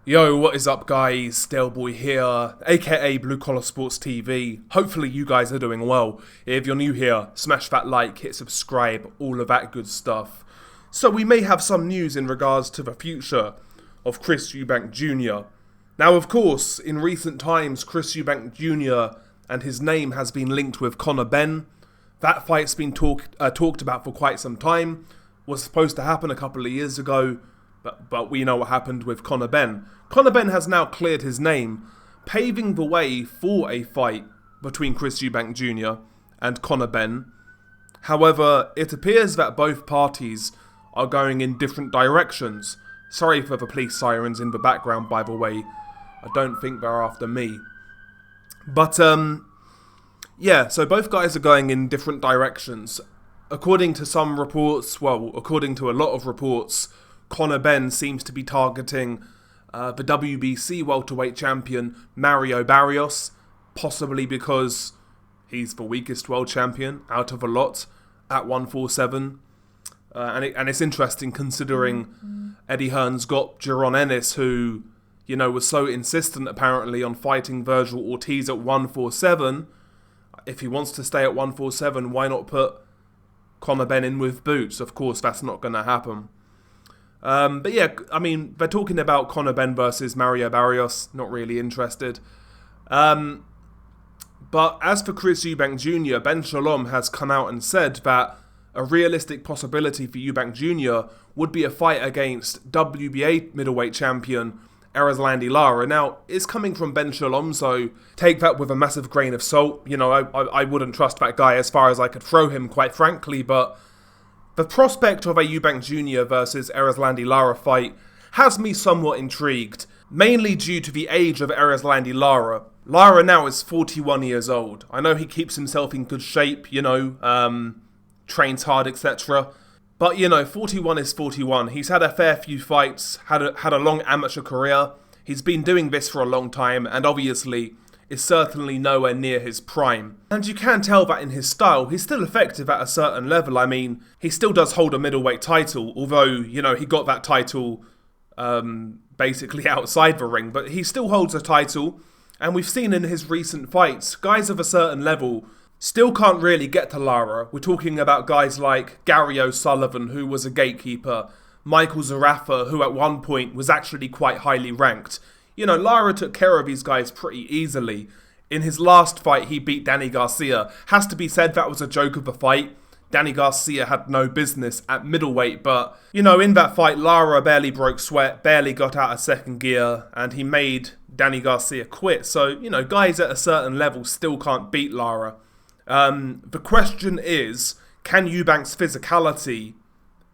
Yo, what is up guys? Daleboy here, aka Blue Collar Sports TV. Hopefully you guys are doing well. If you're new here, smash that like, hit subscribe, all of that good stuff. So we may have some news in regards to the future of Chris Eubank Jr. Now of course, in recent times, Chris Eubank Jr. and his name has been linked with Conor Benn. That fight's been talked about for quite some time. Was supposed to happen a couple of years ago. But we know what happened with Conor Benn. Conor Benn has now cleared his name, paving the way for a fight between Chris Eubank Jr. and Conor Benn. However, it appears that both parties are going in different directions. Sorry for the police sirens in the background, by the way. I don't think they're after me. But, yeah, so both guys are going in different directions. According to some reports, according to a lot of reports, Conor Benn seems to be targeting the WBC welterweight champion Mario Barrios, possibly because he's the weakest world champion out of a lot at 147. And it's interesting considering Eddie Hearn's got Jaron Ennis, who, you know, was so insistent apparently on fighting Virgil Ortiz at 147. If he wants to stay at 147, why not put Conor Benn in with boots? Of course, that's not going to happen. But yeah, I mean, they're talking about Conor Benn versus Mario Barrios. Not really interested. But as for Chris Eubank Jr., Ben Shalom has come out and said that a realistic possibility for Eubank Jr. would be a fight against WBA middleweight champion Erislandy Lara. Now, it's coming from Ben Shalom, so take that with a massive grain of salt. You know, I wouldn't trust that guy as far as I could throw him, quite frankly, but the prospect of a Eubank Jr. versus Erislandy Lara fight has me somewhat intrigued, mainly due to the age of Erislandy Lara. Lara now is 41 years old. I know he keeps himself in good shape, you know, trains hard, etc. But, you know, 41 is 41. He's had a fair few fights, had a long amateur career. He's been doing this for a long time, and obviously is certainly nowhere near his prime. And you can tell that in his style, he's still effective at a certain level. I mean, he still does hold a middleweight title, although, you know, he got that title basically outside the ring, but he still holds a title, and we've seen in his recent fights, guys of a certain level still can't really get to Lara. We're talking about guys like Gary O'Sullivan, who was a gatekeeper, Michael Zarafa, who at one point was actually quite highly ranked. You know, Lara took care of these guys pretty easily. In his last fight, he beat Danny Garcia. Has to be said that was a joke of a fight. Danny Garcia had no business at middleweight, but, you know, in that fight, Lara barely broke sweat, barely got out of second gear, and he made Danny Garcia quit. So, you know, guys at a certain level still can't beat Lara. The question is, can Eubank's physicality,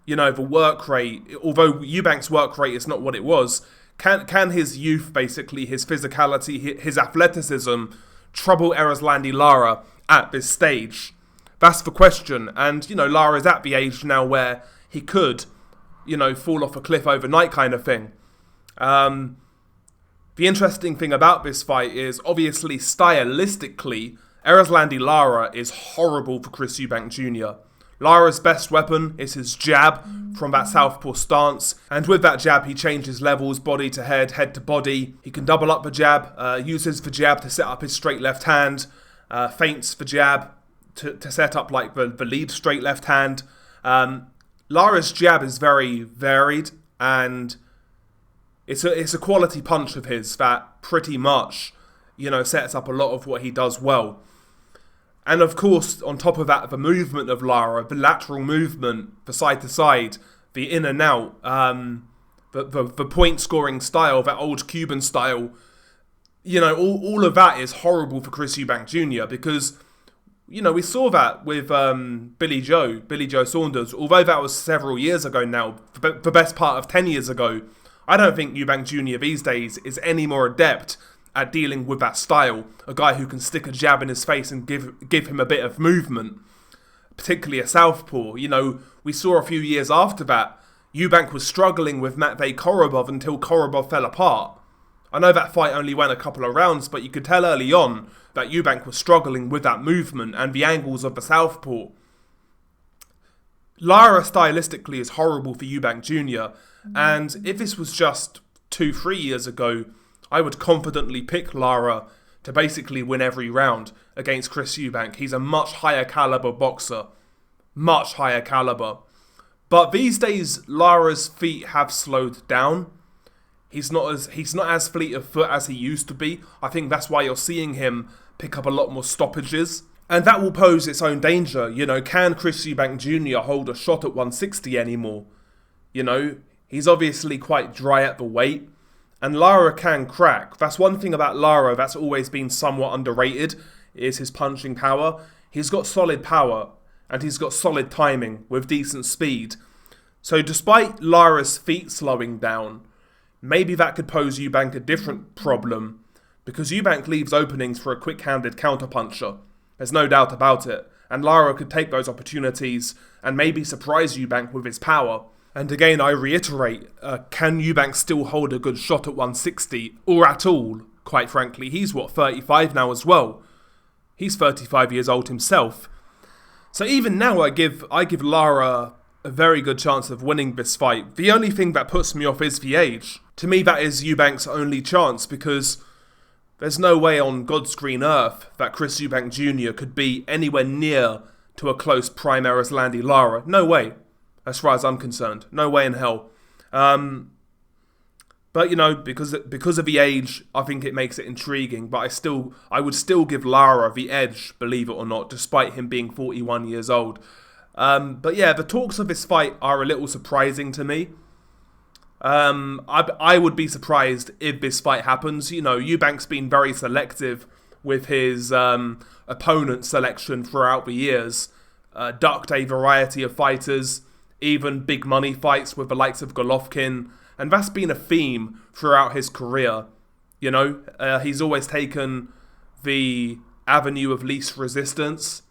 you know, the work rate, although Eubank's work rate is not what it was, Can his youth, basically, his physicality, his athleticism, trouble Erislandy Lara at this stage? That's the question. And, you know, Lara's at the age now where he could, you know, fall off a cliff overnight kind of thing. The interesting thing about this fight is, obviously, stylistically, Erislandy Lara is horrible for Chris Eubank Jr. Lara's best weapon is his jab from that southpaw stance, and with that jab he changes levels, body to head, head to body. He can double up the jab, uses the jab to set up his straight left hand, feints the jab to set up like the lead straight left hand. Lara's jab is very varied, and it's a quality punch of his that pretty much, you know, sets up a lot of what he does well. And of course, on top of that, the movement of Lara, the lateral movement, the side to side, the in and out, the point scoring style, that old Cuban style, you know, all of that is horrible for Chris Eubank Jr. because, you know, we saw that with Billy Joe Saunders, although that was several years ago now, the best part of 10 years ago. I don't think Eubank Jr. these days is any more adept at dealing with that style, a guy who can stick a jab in his face and give him a bit of movement, particularly a southpaw. You know, we saw a few years after that, Eubank was struggling with Matvey Korobov until Korobov fell apart. I know that fight only went a couple of rounds, but you could tell early on that Eubank was struggling with that movement and the angles of the southpaw. Lara stylistically is horrible for Eubank Jr. And if this was just 2-3 years ago, I would confidently pick Lara to basically win every round against Chris Eubank. He's a much higher caliber boxer. Much higher caliber. But these days, Lara's feet have slowed down. He's not as fleet of foot as he used to be. I think that's why you're seeing him pick up a lot more stoppages. And that will pose its own danger. You know, can Chris Eubank Jr. hold a shot at 160 anymore? You know, he's obviously quite dry at the weight. And Lara can crack. That's one thing about Lara that's always been somewhat underrated, is his punching power. He's got solid power, and he's got solid timing with decent speed. So despite Lara's feet slowing down, maybe that could pose Eubank a different problem, because Eubank leaves openings for a quick-handed counterpuncher. There's no doubt about it. And Lara could take those opportunities and maybe surprise Eubank with his power. And again, I reiterate, can Eubank still hold a good shot at 160? Or at all, quite frankly. He's, 35 now as well. He's 35 years old himself. So even now, I give Lara a very good chance of winning this fight. The only thing that puts me off is the age. To me, that is Eubank's only chance, because there's no way on God's green earth that Chris Eubank Jr. could be anywhere near to a close prime Erislandy Lara. No way. As far as I'm concerned. No way in hell. But, you know, because of the age, I think it makes it intriguing. But I would still give Lara the edge, believe it or not, despite him being 41 years old. But yeah, the talks of this fight are a little surprising to me. I would be surprised if this fight happens. You know, Eubank's been very selective with his opponent selection throughout the years. Ducked a variety of fighters, even big money fights with the likes of Golovkin, and that's been a theme throughout his career. You know, he's always taken the avenue of least resistance.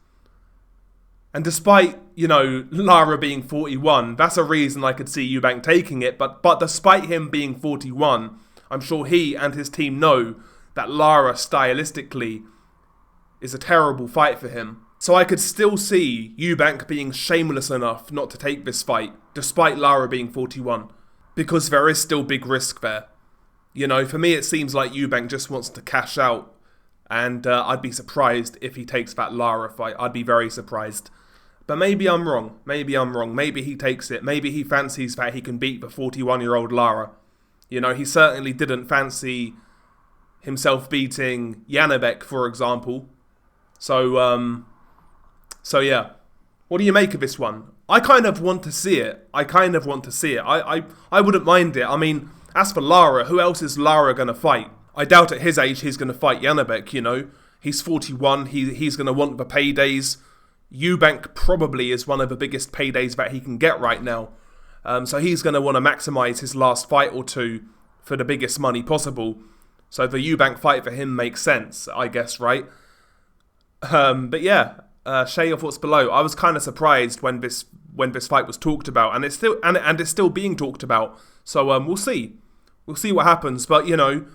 And despite, you know, Lara being 41, that's a reason I could see Eubank taking it, but despite him being 41, I'm sure he and his team know that Lara, stylistically, is a terrible fight for him. So I could still see Eubank being shameless enough not to take this fight, despite Lara being 41. Because there is still big risk there. You know, for me it seems like Eubank just wants to cash out. And I'd be surprised if he takes that Lara fight. I'd be very surprised. But maybe I'm wrong. Maybe he takes it. Maybe he fancies that he can beat the 41-year-old Lara. You know, he certainly didn't fancy himself beating Janibek, for example. So yeah, what do you make of this one? I kind of want to see it. I wouldn't mind it. I mean, as for Lara, who else is Lara going to fight? I doubt at his age he's going to fight Janibek, you know. He's 41, he's going to want the paydays. Eubank probably is one of the biggest paydays that he can get right now. So he's going to want to maximise his last fight or two for the biggest money possible. So the Eubank fight for him makes sense, I guess, right? But yeah, share your thoughts below. I was kind of surprised when this fight was talked about, and it's still being talked about. So we'll see what happens. But you know,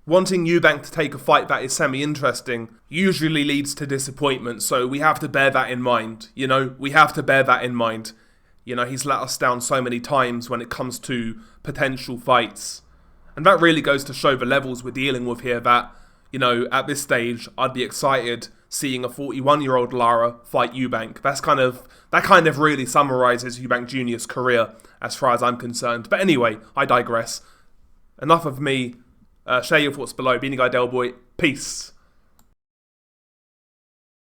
wanting Eubank to take a fight that is semi-interesting usually leads to disappointment. So we have to bear that in mind. You know, You know, he's let us down so many times when it comes to potential fights, and that really goes to show the levels we're dealing with here. That, you know, at this stage, I'd be excited seeing a 41-year-old Lara fight Eubank. That kind of really summarises Eubank Jr.'s career as far as I'm concerned. But anyway, I digress. Enough of me. Share your thoughts below. Beanie Guy Del Boy. Peace.